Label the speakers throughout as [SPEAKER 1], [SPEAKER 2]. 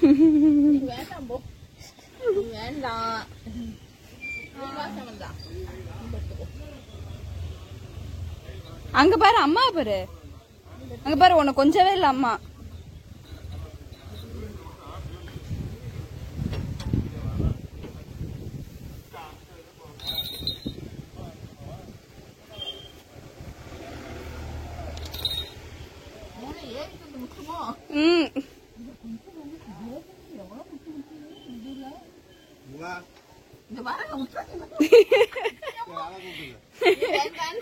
[SPEAKER 1] வேண்டாம் போ, வேண்டாம்.
[SPEAKER 2] அங்க பாரு அம்மா பாரு, அங்க பாரு உனக்கு கொஞ்சவே இல்ல அம்மா.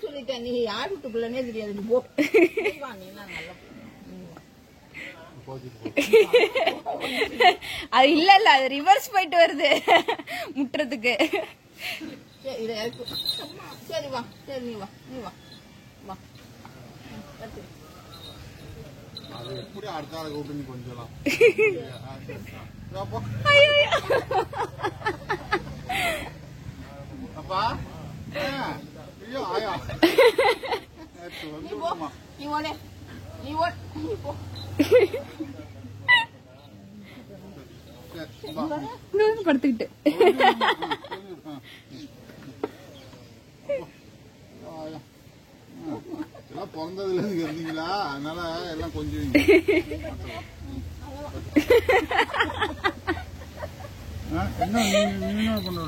[SPEAKER 1] சொல்லிட்டேன், நீ யார் விட்டு பிள்ளைனே தெரியாது. போ,
[SPEAKER 2] அது இல்ல இல்ல, அது ரிவர்ஸ் போயிட்டு வருது முட்டுறதுக்கு.
[SPEAKER 1] சரி வா, சரி நீ வா, நீ வா வா.
[SPEAKER 3] அது எப்படி அடுத்த ஆளை கூப்பிட்டு நீ கொஞ்சம் அப்பா ஐயோ ஆயா
[SPEAKER 1] நீ ஓடே, நீ ஓட், நீ போ.
[SPEAKER 2] படுத்துக்கிட்டு
[SPEAKER 3] எல்லாம் பிறந்ததுல இருந்து இருந்தீங்களா, அதனால எல்லாம் கொஞ்சம் என்ன நீங்க பண்ண